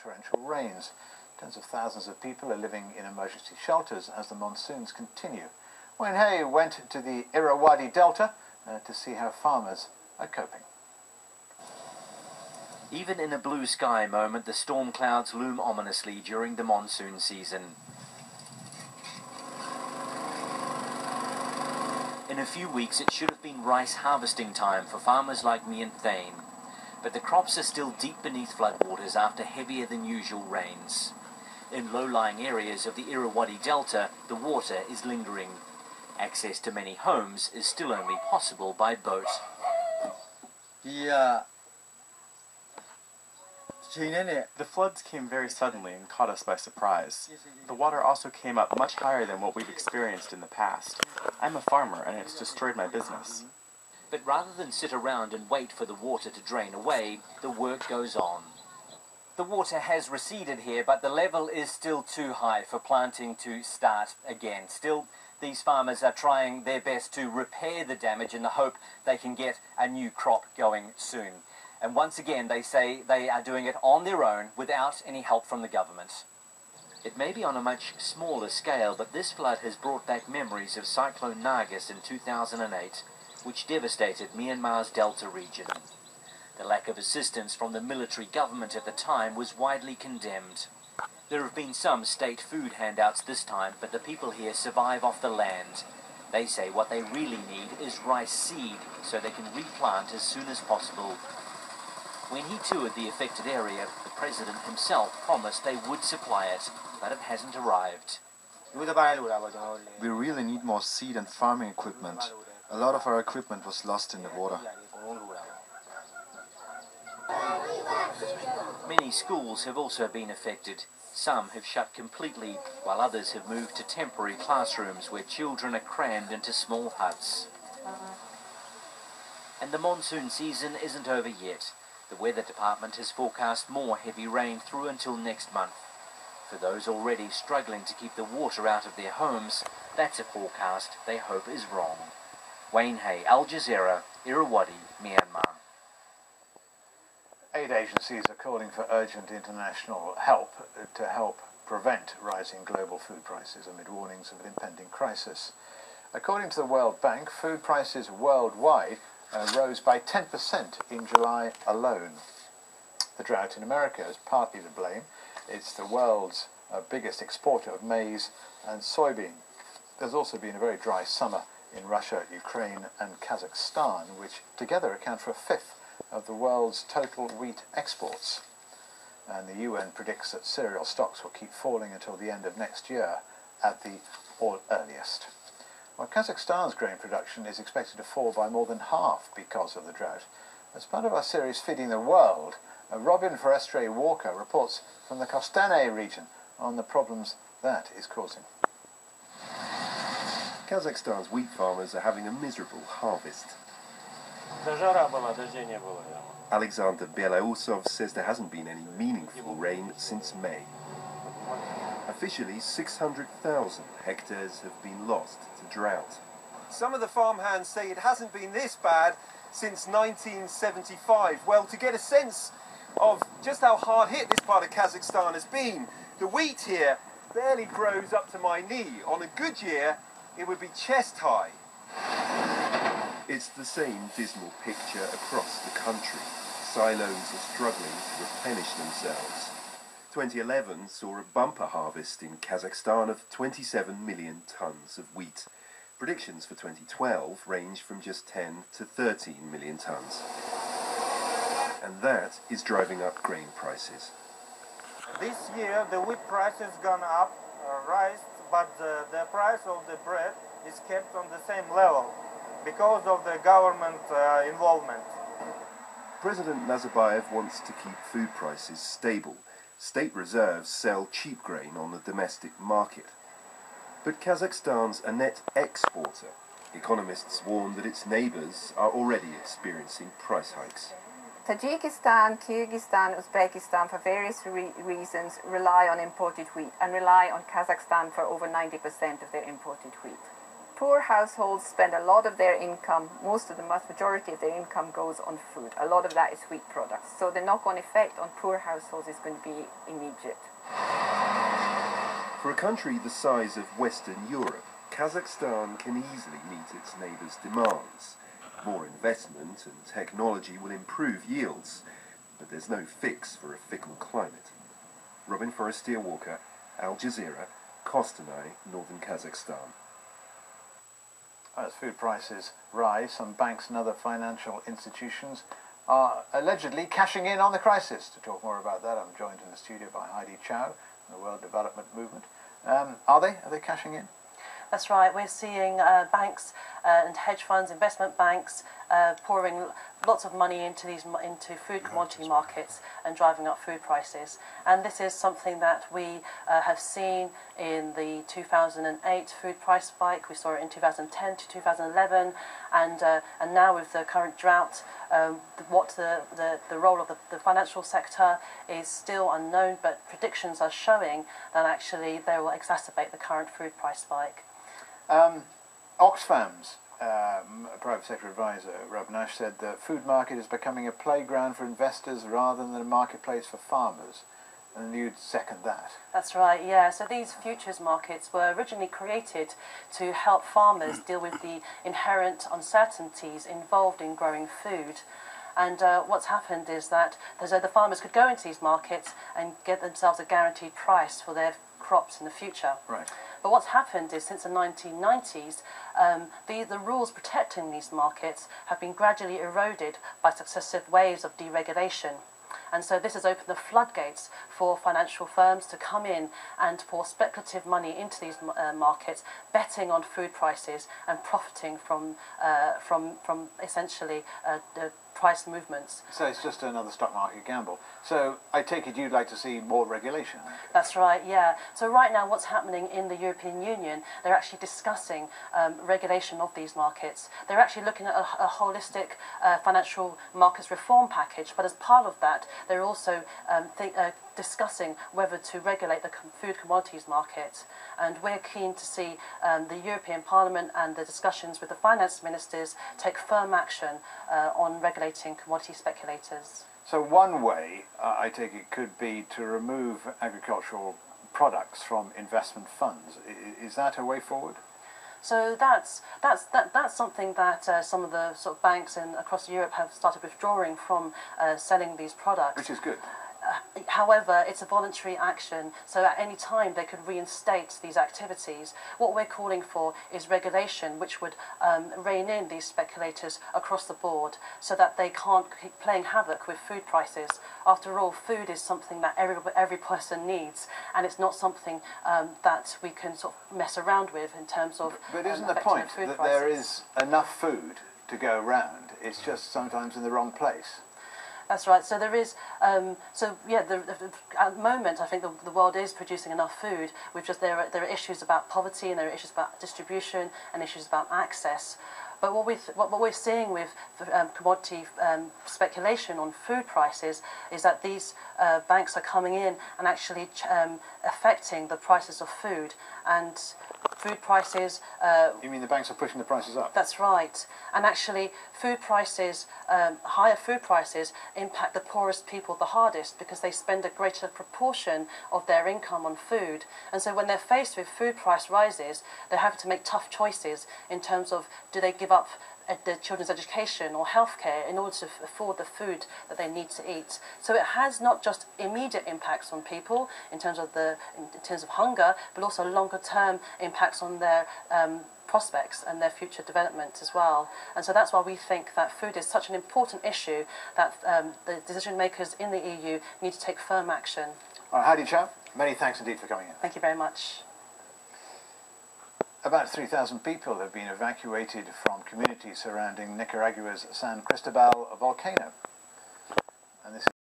torrential rains. Tens of thousands of people are living in emergency shelters as the monsoons continue. Wayne Hay went to the Irrawaddy Delta to see how farmers are coping. Even in a blue sky moment, the storm clouds loom ominously during the monsoon season. In a few weeks, it should have been rice harvesting time for farmers like me and Thane. But the crops are still deep beneath floodwaters after heavier than usual rains. In low-lying areas of the Irrawaddy Delta, the water is lingering. Access to many homes is still only possible by boat. The floods came very suddenly and caught us by surprise. The water also came up much higher than what we've experienced in the past. I'm a farmer and it's destroyed my business. But rather than sit around and wait for the water to drain away, the work goes on. The water has receded here, but the level is still too high for planting to start again. Still, these farmers are trying their best to repair the damage in the hope they can get a new crop going soon. And once again, they say they are doing it on their own without any help from the government. It may be on a much smaller scale, but this flood has brought back memories of Cyclone Nargis in 2008, which devastated Myanmar's Delta region. The lack of assistance from the military government at the time was widely condemned. There have been some state food handouts this time, but the people here survive off the land. They say what they really need is rice seed, so they can replant as soon as possible. When he toured the affected area, the president himself promised they would supply it, but it hasn't arrived. We really need more seed and farming equipment. A lot of our equipment was lost in the water. Many schools have also been affected. Some have shut completely, while others have moved to temporary classrooms where children are crammed into small huts. And the monsoon season isn't over yet. The weather department has forecast more heavy rain through until next month. For those already struggling to keep the water out of their homes, that's a forecast they hope is wrong. Wayne Hay, Al Jazeera, Irrawaddy, Myanmar. Aid agencies are calling for urgent international help to help prevent rising global food prices amid warnings of an impending crisis. According to the World Bank, food prices worldwide rose by 10% in July alone. The drought in America is partly to blame. It's the world's biggest exporter of maize and soybean. There's also been a very dry summer in Russia, Ukraine and Kazakhstan, which together account for a fifth of the world's total wheat exports. And the UN predicts that cereal stocks will keep falling until the end of next year at the earliest. Well, Kazakhstan's grain production is expected to fall by more than half because of the drought. As part of our series Feeding the World, Robin Forestier-Walker reports from the Kostanay region on the problems that is causing. Kazakhstan's wheat farmers are having a miserable harvest. Alexander Belausov says there hasn't been any meaningful rain since May. Officially, 600,000 hectares have been lost to drought. Some of the farmhands say it hasn't been this bad since 1975. Well, to get a sense of just how hard hit this part of Kazakhstan has been, the wheat here barely grows up to my knee. On a good year, it would be chest high. It's the same dismal picture across the country. Silos are struggling to replenish themselves. 2011 saw a bumper harvest in Kazakhstan of 27 million tons of wheat. Predictions for 2012 range from just 10 to 13 million tons. And that is driving up grain prices. This year the wheat price has gone up, but the price of the bread is kept on the same level because of the government involvement. President Nazarbayev wants to keep food prices stable. State reserves sell cheap grain on the domestic market. But Kazakhstan's a net exporter. Economists warn that its neighbours are already experiencing price hikes. Tajikistan, Kyrgyzstan, Uzbekistan, for various reasons, rely on imported wheat and rely on Kazakhstan for over 90% of their imported wheat. Poor households spend a lot of their income, most of the majority of their income goes on food. A lot of that is wheat products. So the knock-on effect on poor households is going to be immediate. For a country the size of Western Europe, Kazakhstan can easily meet its neighbours' demands. More investment and technology will improve yields, but there's no fix for a fickle climate. Robin Forestier-Walker, Al Jazeera, Kostanay, northern Kazakhstan. As food prices rise, some banks and other financial institutions are allegedly cashing in on the crisis. To talk more about that, I'm joined in the studio by Heidi Chow from the World Development Movement. Are they cashing in? That's right. We're seeing banks and hedge funds, investment banks, pouring lots of money into food commodity markets and driving up food prices. And this is something that we have seen in the 2008 food price spike. We saw it in 2010 to 2011, and now with the current drought, what the role of the financial sector is still unknown. But predictions are showing that actually they will exacerbate the current food price spike. Oxfam's Private Sector Advisor, Rob Nash, said the food market is becoming a playground for investors rather than a marketplace for farmers. And you'd second that? That's right, yeah. So these futures markets were originally created to help farmers deal with the inherent uncertainties involved in growing food. And what's happened is that the farmers could go into these markets and get themselves a guaranteed price for their crops in the future. Right. But what's happened is since the 1990s, the rules protecting these markets have been gradually eroded by successive waves of deregulation. And so this has opened the floodgates for financial firms to come in and pour speculative money into these markets, betting on food prices and profiting from essentially the price movements. So it's just another stock market gamble. So I take it you'd like to see more regulation? That's right, yeah. So right now what's happening in the European Union, they're actually discussing regulation of these markets. They're actually looking at a holistic financial markets reform package, but as part of that, they're also discussing whether to regulate the food commodities market. And we're keen to see the European Parliament and the discussions with the finance ministers take firm action on regulating commodity speculators. So one way, I take it, could be to remove agricultural products from investment funds. Is that a way forward? So that's something that some of the sort of banks across Europe have started withdrawing from selling these products. Which is good. However, it's a voluntary action, so at any time they could reinstate these activities. What we're calling for is regulation which would rein in these speculators across the board so that they can't keep playing havoc with food prices. After all, food is something that every person needs, and it's not something that we can sort of mess around with in terms of But isn't the point that there is enough food to go around? It's just sometimes in the wrong place. That's right. So there is, at the moment, I think the world is producing enough food. There are issues about poverty, and there are issues about distribution, and issues about access. But what we're seeing with commodity speculation on food prices is that these banks are coming in and actually affecting the prices of food. And food prices... You mean the banks are pushing the prices up? That's right. And actually, food prices, higher food prices, impact the poorest people the hardest because they spend a greater proportion of their income on food. And so when they're faced with food price rises, they have to make tough choices in terms of do they give up their children's education or healthcare in order to afford the food that they need to eat. So it has not just immediate impacts on people in terms of hunger, but also longer term impacts on their prospects and their future development as well. And so that's why we think that food is such an important issue that the decision makers in the EU need to take firm action. All right, Heidi Chow, many thanks indeed for coming in. Thank you very much. About 3,000 people have been evacuated from communities surrounding Nicaragua's San Cristobal volcano.